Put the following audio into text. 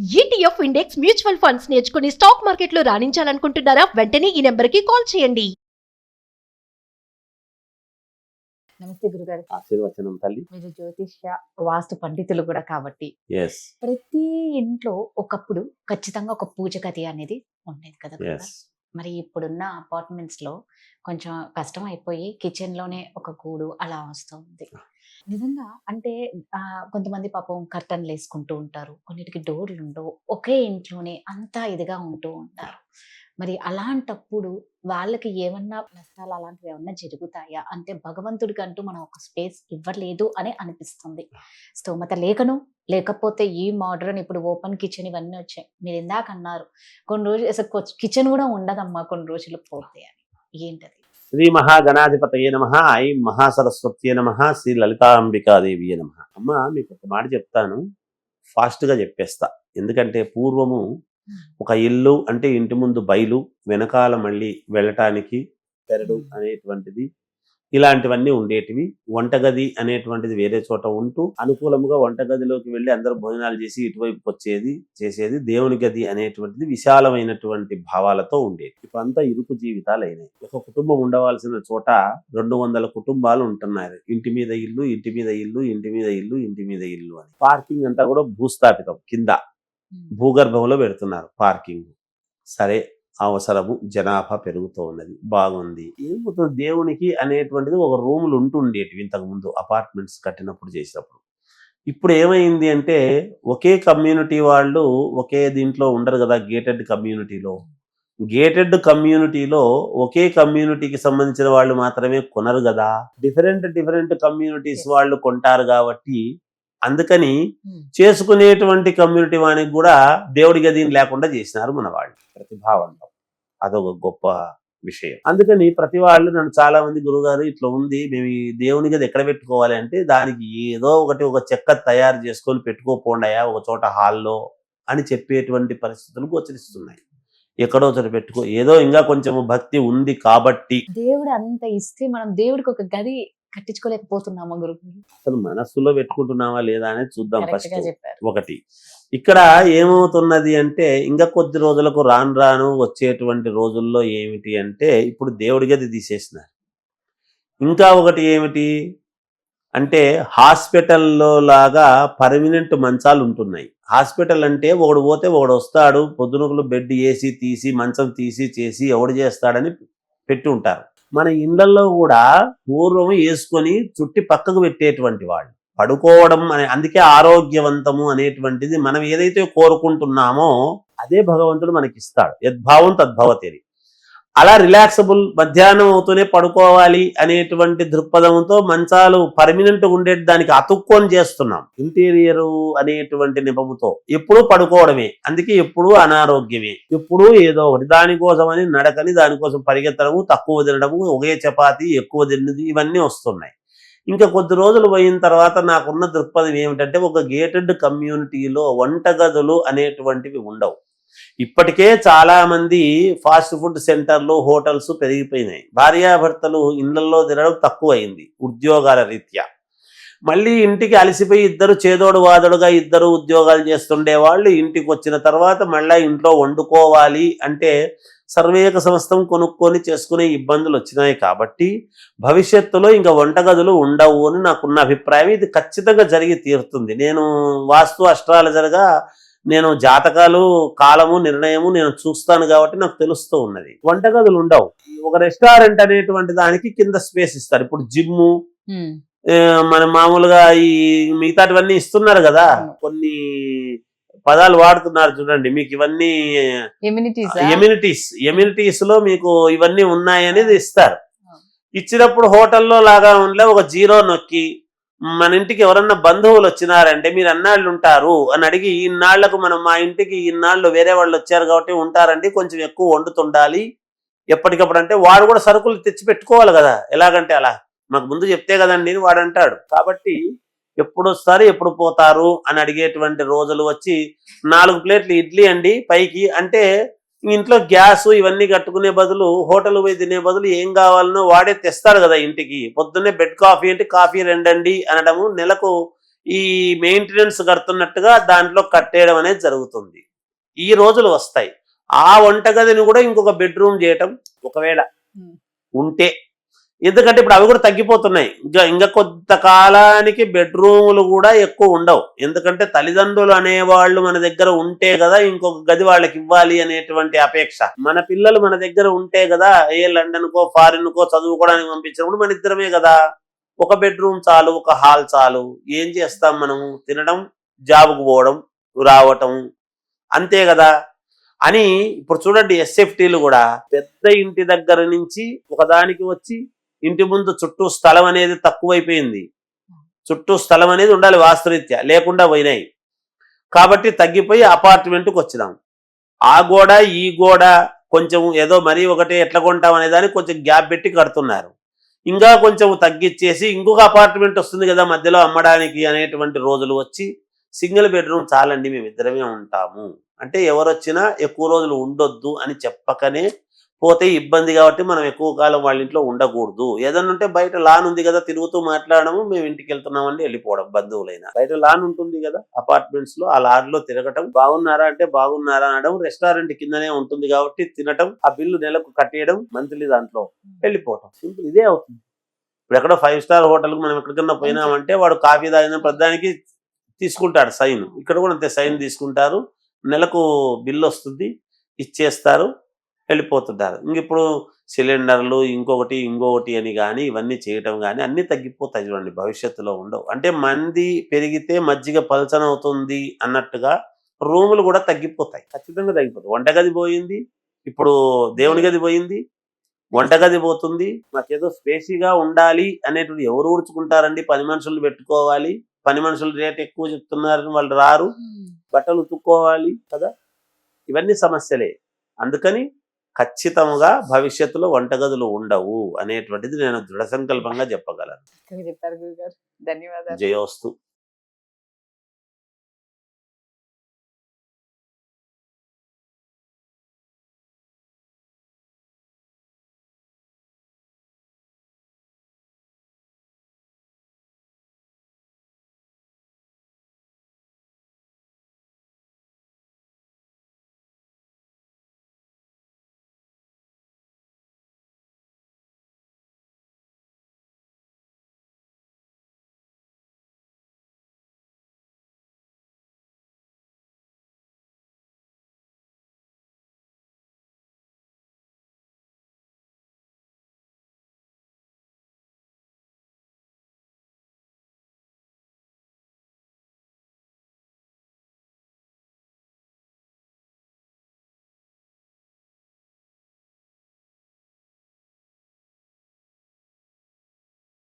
ETF index mutual funds నేర్చుకుని stock మార్కెట్లో రాణించాలనుకుంటున్నారా? వెంటనే ఈ నెంబర్కి కాల్ చేయండి. నమస్తే గురుగారు. ఆశీర్వచనం తల్లి. మీరు జ్యోతిష్య వాస్తు పండితులు కూడా కాబట్టి ఎస్ ప్రతి ఇంట్లో ఒకప్పుడు ఖచ్చితంగా ఒక పూజ గది అనేది ఉండేది కదా గురుగారు. ఎస్ మరి ఇప్పుడున్న అపార్ట్మెంట్స్ లో కొంచెం కష్టం అయిపోయి కిచెన్ లోనే ఒక గూడు అలా వస్తుంది. నిజంగా అంటే కొంతమంది పాపం కర్టన్లు వేసుకుంటూ ఉంటారు, కొన్నిటికి డోర్లు ఉండవు, ఒకే ఇంట్లోనే అంతా ఇదిగా ఉంటూ ఉంటారు. మరి అలాంటప్పుడు వాళ్ళకి ఏమన్నా నష్టాలు అలాంటివి ఏమన్నా జరుగుతాయా? అంటే భగవంతుడికి అంటూ మనం ఒక స్పేస్ ఇవ్వలేదు అని అనిపిస్తుంది. స్తోమత లేకపోతే ఈ మోడర్న్ ఇప్పుడు ఓపెన్ కిచెన్ ఇవన్నీ వచ్చాయి. మీరు ఇందాక అన్నారు కొన్ని రోజులు అసలు కిచెన్ కూడా ఉండదమ్మా కొన్ని రోజులు పోతే అని. ఏంటది? శ్రీ మహాగణాధిపతయే నమః, ఐం మహాసరస్వత్యే నమః, శ్రీ లలితాంబికాదేవియే నమః. అమ్మ, మీకు ఒక మాట చెప్తాను, ఫాస్ట్గా చెప్పేస్తా. ఎందుకంటే పూర్వము ఒక ఇల్లు అంటే ఇంటి ముందు బయలు, వెనకాల మళ్ళీ వెళ్ళటానికి పెరడు అనేటువంటిది, ఇలాంటివన్నీ ఉండేటివి. వంటగది అనేటువంటిది వేరే చోట ఉంటూ అనుకూలముగా వంటగదిలోకి వెళ్ళి అందరూ భోజనాలు చేసి ఇటువైపుకి చేసేది. దేవుని గది అనేటువంటిది విశాలమైనటువంటి భావాలతో ఉండేది. ఇప్పుడు అంతా ఇరుకు జీవితాలు అయినాయి. ఒక కుటుంబం ఉండవలసిన చోట 200 కుటుంబాలు ఉంటున్నారు. ఇంటి మీద ఇల్లు, ఇంటి మీద ఇల్లు, ఇంటి మీద ఇల్లు, ఇంటి మీద ఇల్లు అని. పార్కింగ్ అంతా కూడా భూస్థాపితం, కింద భూగర్భంలో పెడుతున్నారు పార్కింగ్. సరే, అవసరము, జనాభా పెరుగుతూ ఉన్నది, బాగుంది. ఏమవుతుంది, దేవునికి అనేటువంటిది ఒక రూములు ఉంటుండేటివి ఇంతకుముందు అపార్ట్మెంట్స్ కట్టినప్పుడు చేసినప్పుడు. ఇప్పుడు ఏమైంది అంటే ఒకే కమ్యూనిటీ వాళ్ళు ఒకే దీంట్లో ఉండరు కదా. గేటెడ్ కమ్యూనిటీలో ఒకే కమ్యూనిటీకి సంబంధించిన వాళ్ళు మాత్రమే కొనరు కదా. డిఫరెంట్ కమ్యూనిటీస్ వాళ్ళు కొంటారు కాబట్టి అందుకని చేసుకునేటువంటి కమ్యూనిటీ వానికి కూడా దేవుడి గదిని లేకుండా చేసినారు మన వాళ్ళు. ప్రతిభావంతం అదొక గొప్ప విషయం. అందుకని ప్రతి వాళ్ళు నన్ను చాలా మంది, గురుగారు ఇట్లా ఉంది, మేము ఈ దేవుని గది ఎక్కడ పెట్టుకోవాలి అంటే, దానికి ఏదో ఒక చెక్క తయారు చేసుకొని పెట్టుకోపోండాయా ఒక చోట హాల్లో అని చెప్పేటువంటి పరిస్థితులు గోచరిస్తున్నాయి. ఎక్కడో చోట పెట్టుకో, ఏదో ఇంకా కొంచెం భక్తి ఉంది కాబట్టి. దేవుడు అంత ఇస్తే మనం దేవుడికి ఒక గది కట్టించుకోలేకపోతున్నామా గురుగారు? అసలు మనస్సులో పెట్టుకుంటున్నావా లేదా అనేది చూద్దాం. ఫస్ట్ చెప్పారు. ఒకటి, ఇక్కడ ఏమవుతున్నది అంటే ఇంకా కొద్ది రోజులకు రాను వచ్చేటువంటి రోజుల్లో ఏమిటి అంటే, ఇప్పుడు దేవుడి గది తీసేసినారు. ఇంకా ఒకటి ఏమిటి అంటే, హాస్పిటల్లో లాగా పర్మనెంట్ మంచాలు ఉంటున్నాయి. హాస్పిటల్ అంటే ఒకడు పోతే ఒకడు వస్తాడు, పొద్దునకులు బెడ్ వేసి తీసి మంచం తీసి చేసి ఎవడు చేస్తాడని పెట్టి ఉంటారు. మన ఇళ్లలో కూడా పూర్వం వేసుకొని చుట్టి పక్కకు పెట్టేటువంటి వాళ్ళు పడుకోవడం అనే, అందుకే ఆరోగ్యవంతము అనేటువంటిది మనం ఏదైతే కోరుకుంటున్నామో అదే భగవంతుడు మనకిస్తాడు. యద్భావం తద్భవతి. అలా రిలాక్సబుల్, మధ్యాహ్నం అవుతూనే పడుకోవాలి అనేటువంటి దృక్పథంతో మంచాలు పర్మనెంట్ ఉండేది దానికి అతుక్కొని చేస్తున్నాం. ఇంటీరియరు అనేటువంటి నిపముతో ఎప్పుడూ పడుకోవడమే, అందుకే ఎప్పుడూ అనారోగ్యమే, ఎప్పుడూ ఏదో ఒకటి. దానికోసమని నడకని, దానికోసం పరిగెత్తడము, తక్కువ తినడము, ఒకే చపాతి ఎక్కువ తిన్నది, ఇవన్నీ వస్తున్నాయి. ఇంకా కొద్ది రోజులు పోయిన తర్వాత నాకున్న దృక్పథం ఏమిటంటే, ఒక గేటెడ్ కమ్యూనిటీలో వంటగదులు అనేటువంటివి ఉండవు. ఇప్పటికే చాలా మంది ఫాస్ట్ ఫుడ్ సెంటర్లు, హోటల్స్ పెరిగిపోయినాయి. భార్యాభర్తలు ఇళ్లలో తినడం తక్కువైంది ఉద్యోగాల రీత్యా. మళ్ళీ ఇంటికి అలసిపోయి ఇద్దరు చేదోడు వాదోడుగా ఇద్దరు ఉద్యోగాలు చేస్తుండే వాళ్ళు ఇంటికి వచ్చిన తర్వాత మళ్ళీ ఇంట్లో వండుకోవాలి అంటే సర్వేక సమస్తం కొనుక్కొని చేసుకునే ఇబ్బందులు వచ్చినాయి. కాబట్టి భవిష్యత్తులో ఇంకా వంటగదులు ఉండవు అని నాకున్న అభిప్రాయం. ఇది ఖచ్చితంగా జరిగి తీరుతుంది. నేను వాస్తు అస్ట్రాలజర్గా నేను జాతకాలు, కాలము, నిర్ణయము నేను చూస్తాను కాబట్టి నాకు తెలుస్తూ ఉన్నది. వంటగదులు ఉండవు. ఒక రెస్టారెంట్ అనేటువంటి దానికి కింద స్పేస్ ఇస్తారు. ఇప్పుడు జిమ్ము, మన మామూలుగా ఈ మిగతావన్నీ ఇస్తున్నారు కదా, కొన్ని పదాలు వాడుతున్నారు చూడండి. మీకు ఇవన్నీ ఎమ్యూనిటీస్ లో మీకు ఇవన్నీ ఉన్నాయనేది ఇస్తారు. ఇచ్చినప్పుడు హోటల్లో లాగా ఉండలే, ఒక జీరో నొక్కి మన ఇంటికి ఎవరన్నా బంధువులు వచ్చినారంటే మీరు అన్నాళ్ళు ఉంటారు అని అడిగి, ఇన్నాళ్లకు మనం మా ఇంటికి ఇన్నాళ్ళు వేరే వాళ్ళు వచ్చారు కాబట్టి ఉంటారండి, కొంచెం ఎక్కువ వండుతుండాలి ఎప్పటికప్పుడు అంటే, వాడు కూడా సరుకులు తెచ్చి పెట్టుకోవాలి కదా. ఎలాగంటే అలా మాకు ముందు చెప్తే కదండి అని వాడు అంటాడు. కాబట్టి ఎప్పుడు వస్తారు, ఎప్పుడు పోతారు అని అడిగేటువంటి రోజులు వచ్చి 4 ప్లేట్లు ఇడ్లీ అండి పైకి అంటే, ఇంట్లో గ్యాస్ ఇవన్నీ కట్టుకునే బదులు హోటల్ పోయి తినే బదులు ఏం కావాలనో వాడే తెస్తాడు కదా ఇంటికి. పొద్దున్నే బెడ్ కాఫీ అంటే కాఫీ 2 అనడము, నెలకు ఈ మెయింటెనెన్స్ కడుతున్నట్టుగా దాంట్లో కట్టేయడం అనేది జరుగుతుంది. ఈ రోజులు వస్తాయి. ఆ వంటగదిని కూడా ఇంకొక బెడ్రూమ్ చేయటం ఒకవేళ ఉంటే, ఎందుకంటే ఇప్పుడు అవి కూడా తగ్గిపోతున్నాయి. ఇంకా కొంతకాలానికి బెడ్రూములు కూడా ఎక్కువ ఉండవు. ఎందుకంటే తల్లిదండ్రులు అనేవాళ్ళు మన దగ్గర ఉంటే కదా ఇంకొక గది వాళ్ళకి ఇవ్వాలి అనేటువంటి అపేక్ష. మన పిల్లలు మన దగ్గర ఉంటే కదా ఏ లండన్కో ఫారిన్కో చదువుకోవడానికి పంపించినప్పుడు మన ఇద్దరమే కదా, ఒక బెడ్రూమ్ చాలు, ఒక హాల్ చాలు. ఏం చేస్తాం మనము? తినడం, జాబుకు పోవడం, రావటం, అంతే కదా అని. ఇప్పుడు చూడండి, ఎస్ఎఫ్టీలు కూడా పెద్ద ఇంటి దగ్గర నుంచి ఒకదానికి వచ్చి ఇంటి ముందు చుట్టూ స్థలం అనేది తక్కువైపోయింది. చుట్టూ స్థలం అనేది ఉండాలి వాస్తురీత్యా, లేకుండా పోయినాయి. కాబట్టి తగ్గిపోయి అపార్ట్మెంట్కి వచ్చినాం. ఆ గోడ ఈ గోడ కొంచెం ఏదో మరీ ఒకటే ఎట్లా కొంటాం అనే దానికి కొంచెం గ్యాప్ పెట్టి కడుతున్నారు. ఇంకా కొంచెం తగ్గిచ్చేసి ఇంకొక అపార్ట్మెంట్ వస్తుంది కదా మధ్యలో అమ్మడానికి అనేటువంటి రోజులు వచ్చి సింగిల్ బెడ్రూమ్ చాలండి మేమిద్దరమే ఉంటాము అంటే ఎవరు వచ్చినా ఎక్కువ రోజులు ఉండొద్దు అని చెప్పకనే పోతే ఇబ్బంది. కాబట్టి మనం ఎక్కువ కాలం వాళ్ళ ఇంట్లో ఉండకూడదు. ఏదన్నా ఉంటే బయట లాన్ ఉంది కదా, తిరుగుతూ మాట్లాడము, మేము ఇంటికి వెళ్తున్నామండి వెళ్ళిపోవడం. బంధువులైనా బయట లాన్ ఉంటుంది కదా అపార్ట్మెంట్స్ లో, ఆ లాన్ లో తిరగటం, బాగున్నారా అంటే బాగున్నారా అనడం, రెస్టారెంట్ కిందనే ఉంటుంది కాబట్టి తినటం, ఆ బిల్లు నెలకు కట్టేయడం, మంత్లీ దాంట్లో వెళ్ళిపోవటం. సింపుల్ ఇదే అవుతుంది. ఇప్పుడు ఎక్కడో 5 స్టార్ హోటల్కి మనం ఎక్కడికన్నా పోయినామంటే వాడు కాఫీ తాగిన ప్రతిదానికి తీసుకుంటాడు సైన్. ఇక్కడ కూడా అంతే, సైన్ తీసుకుంటారు, నెలకు బిల్లు వస్తుంది, ఇచ్చేస్తారు, వెళ్ళిపోతుంటారు. ఇంక ఇప్పుడు సిలిండర్లు ఇంకొకటి అని కానీ ఇవన్నీ చేయటం కానీ అన్నీ తగ్గిపోతాయి చూడండి, భవిష్యత్తులో ఉండవు. అంటే మంది పెరిగితే మజ్జిగ పలచనవుతుంది అన్నట్టుగా రూములు కూడా తగ్గిపోతాయి, ఖచ్చితంగా తగ్గిపోతాయి. వంటగది పోయింది, ఇప్పుడు దేవుని గది పోయింది, వంటగది పోతుంది. మాకేదో స్పేసీగా ఉండాలి అనేటువంటి ఎవరు ఊడ్చుకుంటారండి? పని మనుషులు పెట్టుకోవాలి, పని మనుషులు రేట్ ఎక్కువ చెప్తున్నారని వాళ్ళు రారు, బట్టలు ఉతుక్కోవాలి కదా, ఇవన్నీ సమస్యలే. అందుకని ఖచ్చితంగా భవిష్యత్తులో వంటగదులు ఉండవు అనేటువంటిది నేను దృఢ సంకల్పంగా చెప్పగలను. చెప్పారు గురుగారు, ధన్యవాదాలు. జయోస్తు.